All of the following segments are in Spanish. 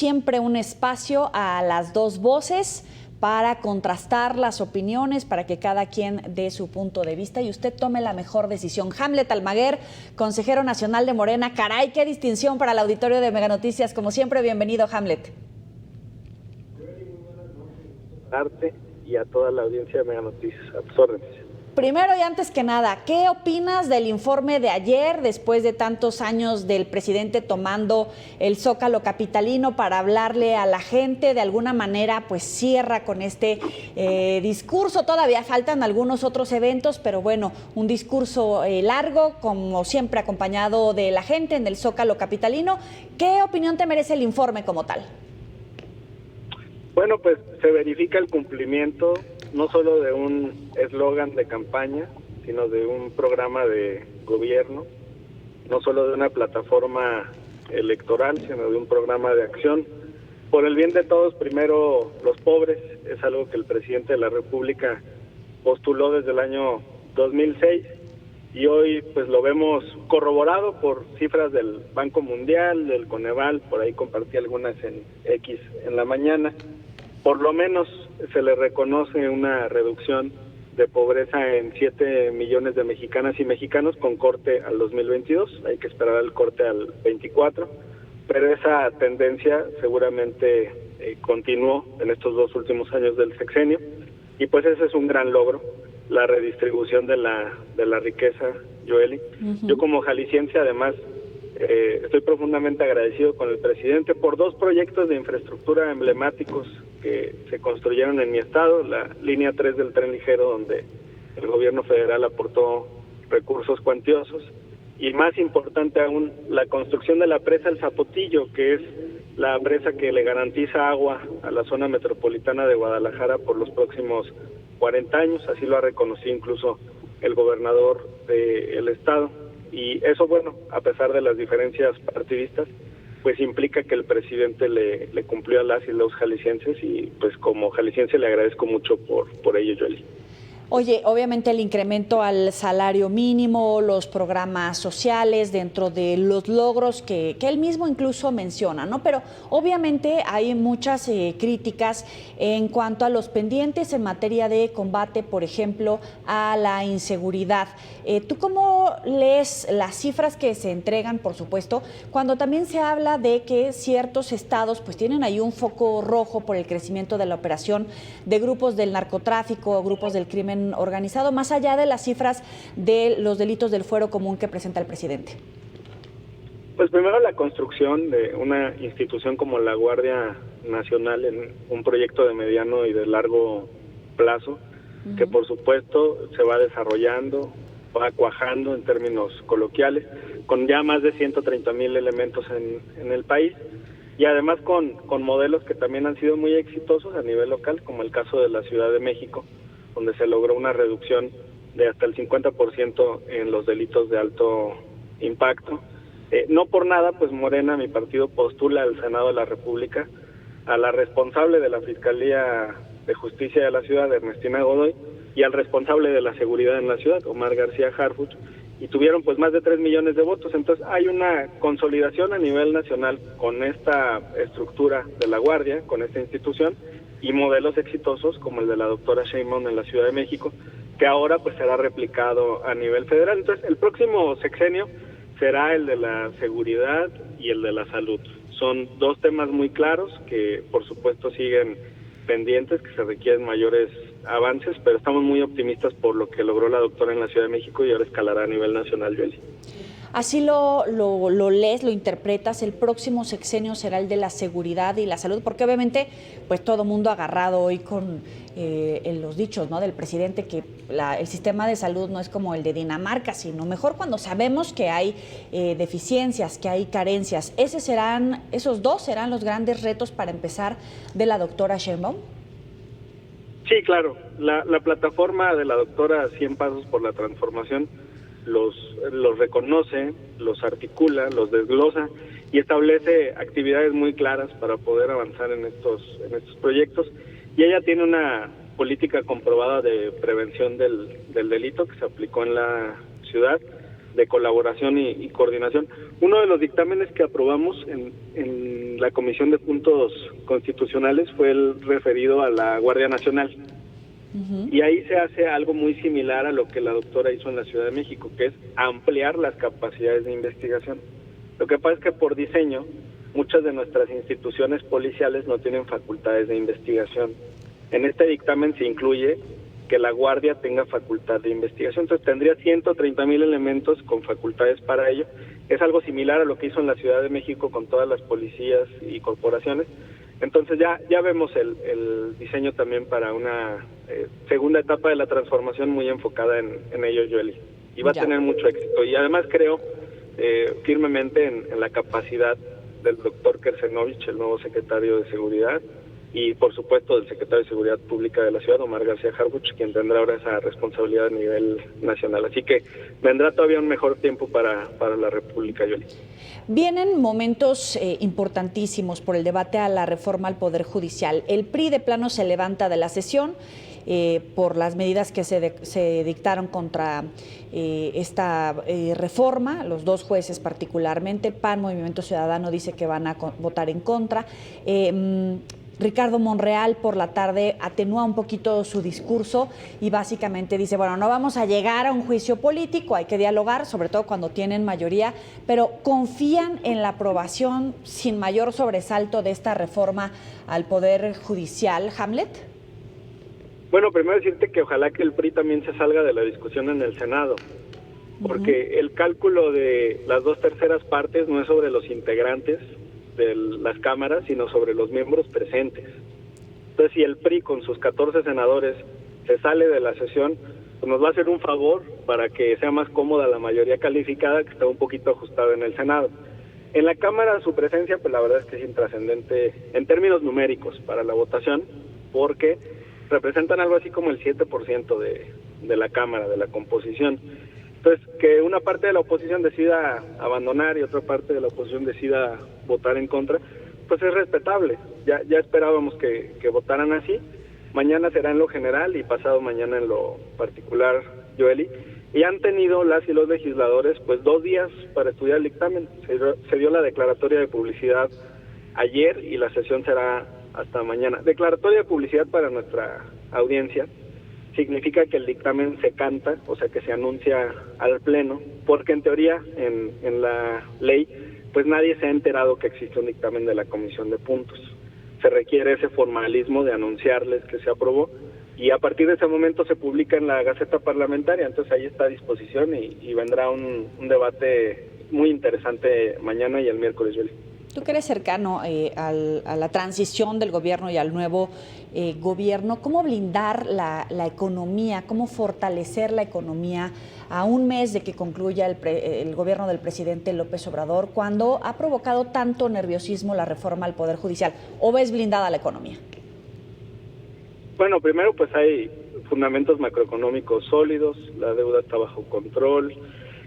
siempre, un espacio a las dos voces para contrastar las opiniones, para que cada quien dé su punto de vista y usted tome la mejor decisión. Hamlet Almaguer, consejero nacional de Morena. Caray, qué distinción para el auditorio de Mega Noticias. Como siempre, bienvenido, Hamlet. Arte y a toda la audiencia de Mega Noticias, a tus órdenes. Primero y antes que nada, ¿qué opinas del informe de ayer, después de tantos años del presidente tomando el Zócalo capitalino para hablarle a la gente? De alguna manera, pues cierra con este discurso. Todavía faltan algunos otros eventos, pero bueno, un discurso largo, como siempre, acompañado de la gente en el Zócalo capitalino. ¿Qué opinión te merece el informe como tal? Bueno, pues se verifica el cumplimiento no solo de un eslogan de campaña, sino de un programa de gobierno, no solo de una plataforma electoral, sino de un programa de acción por el bien de todos, primero los pobres. Es algo que el presidente de la República postuló desde el año 2006 y hoy pues lo vemos corroborado por cifras del Banco Mundial, del Coneval. Por ahí compartí algunas en X en la mañana. Por lo menos se le reconoce una reducción de pobreza en 7 millones de mexicanas y mexicanos con corte al 2022. Hay que esperar el corte al 24, pero esa tendencia seguramente continuó en estos 2 últimos años del sexenio y pues ese es un gran logro, la redistribución de la riqueza, Joely. Yo como jalisciense además estoy profundamente agradecido con el presidente por 2 proyectos de infraestructura emblemáticos que se construyeron en mi estado, la línea 3 del tren ligero, donde el gobierno federal aportó recursos cuantiosos, y más importante aún, la construcción de la presa El Zapotillo, que es la presa que le garantiza agua a la zona metropolitana de Guadalajara por los próximos 40 años, así lo ha reconocido incluso el gobernador del estado. Y eso, bueno, a pesar de las diferencias partidistas, pues implica que el presidente le cumplió a las y los jaliscienses, y pues como jalisciense le agradezco mucho por ello, Joely. Oye, obviamente el incremento al salario mínimo, los programas sociales, dentro de los logros que él mismo incluso menciona, ¿no? Pero obviamente hay muchas críticas en cuanto a los pendientes en materia de combate, por ejemplo, a la inseguridad. ¿Tú cómo lees las cifras que se entregan, por supuesto, cuando también se habla de que ciertos estados pues tienen ahí un foco rojo por el crecimiento de la operación de grupos del narcotráfico, grupos del crimen organizado, más allá de las cifras de los delitos del fuero común que presenta el presidente? Pues primero, la construcción de una institución como la Guardia Nacional en un proyecto de mediano y de largo plazo, que por supuesto se va desarrollando, va cuajando en términos coloquiales, con ya más de 130,000 elementos en el país, y además con modelos que también han sido muy exitosos a nivel local, como el caso de la Ciudad de México, donde se logró una reducción de hasta el 50% en los delitos de alto impacto. No por nada, pues Morena, mi partido, postula al Senado de la República a la responsable de la Fiscalía de Justicia de la Ciudad, Ernestina Godoy, y al responsable de la seguridad en la ciudad, Omar García Harfuch, y tuvieron pues más de 3 millones de votos. Entonces hay una consolidación a nivel nacional con esta estructura de la Guardia, con esta institución, y modelos exitosos como el de la doctora Sheinbaum en la Ciudad de México, que ahora pues será replicado a nivel federal. Entonces el próximo sexenio será el de la seguridad y el de la salud. Son 2 temas muy claros que por supuesto siguen pendientes, que se requieren mayores avances, pero estamos muy optimistas por lo que logró la doctora en la Ciudad de México y ahora escalará a nivel nacional, Joely. Así lo lees, lo interpretas. El próximo sexenio será el de la seguridad y la salud, porque obviamente pues todo mundo agarrado hoy con los dichos, ¿no?, del presidente, que el sistema de salud no es como el de Dinamarca, sino mejor cuando sabemos que hay deficiencias, que hay carencias. ¿Esos 2 serán los grandes retos para empezar de la doctora Sheinbaum? Sí, claro. La plataforma de la doctora 100 Pasos por la Transformación los reconoce, los articula, los desglosa y establece actividades muy claras para poder avanzar en estos proyectos. Y ella tiene una política comprobada de prevención del delito que se aplicó en la ciudad, de colaboración y coordinación. Uno de los dictámenes que aprobamos en la Comisión de Puntos Constitucionales fue el referido a la Guardia Nacional. Y ahí se hace algo muy similar a lo que la doctora hizo en la Ciudad de México, que es ampliar las capacidades de investigación. Lo que pasa es que por diseño, muchas de nuestras instituciones policiales no tienen facultades de investigación. En este dictamen se incluye que la Guardia tenga facultad de investigación, entonces tendría 130,000 elementos con facultades para ello. Es algo similar a lo que hizo en la Ciudad de México con todas las policías y corporaciones. Entonces ya vemos el diseño también para una segunda etapa de la transformación muy enfocada en ello, Joely. Y va a tener mucho éxito. Y además creo firmemente en la capacidad del doctor Kersenovich, el nuevo secretario de Seguridad, y por supuesto del secretario de Seguridad Pública de la ciudad, Omar García Harfuch, quien tendrá ahora esa responsabilidad a nivel nacional. Así que vendrá todavía un mejor tiempo para la República, Joely. Vienen momentos importantísimos por el debate a la reforma al Poder Judicial. El PRI de plano se levanta de la sesión por las medidas que se dictaron contra esta reforma, los dos jueces particularmente. PAN, Movimiento Ciudadano, dice que van a votar en contra. Ricardo Monreal por la tarde atenúa un poquito su discurso y básicamente dice, bueno, no vamos a llegar a un juicio político, hay que dialogar, sobre todo cuando tienen mayoría, pero confían en la aprobación sin mayor sobresalto de esta reforma al Poder Judicial. ¿Hamlet? Bueno, primero decirte que ojalá que el PRI también se salga de la discusión en el Senado, porque el cálculo de las 2/3 partes no es sobre los integrantes de las cámaras, sino sobre los miembros presentes. Entonces, si el PRI con sus 14 senadores se sale de la sesión, pues nos va a hacer un favor para que sea más cómoda la mayoría calificada, que está un poquito ajustada en el Senado. En la Cámara su presencia, pues la verdad es que es intrascendente en términos numéricos para la votación, porque representan algo así como el 7% de la Cámara, de la composición. Entonces, que una parte de la oposición decida abandonar y otra parte de la oposición decida votar en contra, pues es respetable. Ya esperábamos que votaran así. Mañana será en lo general y pasado mañana en lo particular, Joely. Y han tenido las y los legisladores pues 2 días para estudiar el dictamen. Se dio la declaratoria de publicidad ayer y la sesión será hasta mañana. Declaratoria de publicidad para nuestra audiencia significa que el dictamen se canta, o sea que se anuncia al Pleno, porque en teoría, en la ley, pues nadie se ha enterado que existe un dictamen de la Comisión de Puntos. Se requiere ese formalismo de anunciarles que se aprobó y a partir de ese momento se publica en la Gaceta Parlamentaria, entonces ahí está a disposición y vendrá un debate muy interesante mañana y el miércoles, Joely. Tú que eres cercano a la transición del gobierno y al nuevo gobierno, ¿cómo blindar la economía, cómo fortalecer la economía a un mes de que concluya el gobierno del presidente López Obrador, cuando ha provocado tanto nerviosismo la reforma al Poder Judicial? ¿O ves blindada la economía? Bueno, primero pues hay fundamentos macroeconómicos sólidos, la deuda está bajo control.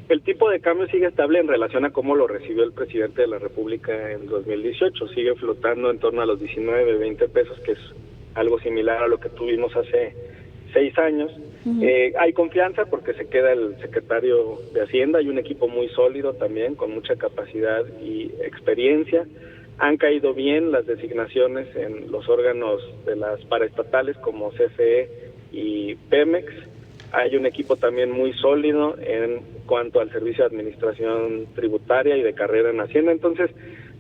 El tipo de cambio sigue estable en relación a cómo lo recibió el presidente de la República en 2018. Sigue flotando en torno a los 19, 20 pesos, que es algo similar a lo que tuvimos hace 6 años. Hay confianza porque se queda el secretario de Hacienda. Hay un equipo muy sólido también, con mucha capacidad y experiencia. Han caído bien las designaciones en los órganos de las paraestatales como CFE y Pemex. Hay un equipo también muy sólido en cuanto al servicio de administración tributaria y de carrera en Hacienda. Entonces,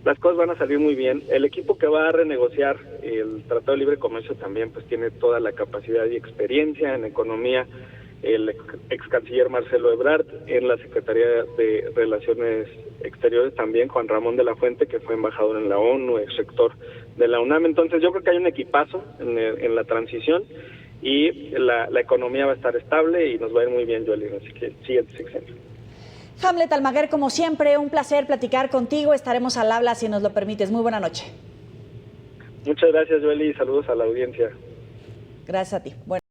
las cosas van a salir muy bien. El equipo que va a renegociar el Tratado de Libre Comercio también pues tiene toda la capacidad y experiencia en economía. El ex canciller Marcelo Ebrard, en la Secretaría de Relaciones Exteriores también Juan Ramón de la Fuente, que fue embajador en la ONU, ex rector de la UNAM. Entonces, yo creo que hay un equipazo en la transición y la economía va a estar estable y nos va a ir muy bien, Joely, así que siguiente sexenio. Hamlet Almaguer, como siempre, un placer platicar contigo. Estaremos al habla si nos lo permites. Muy buena noche. Muchas gracias, Joely, y saludos a la audiencia. Gracias a ti. Bueno.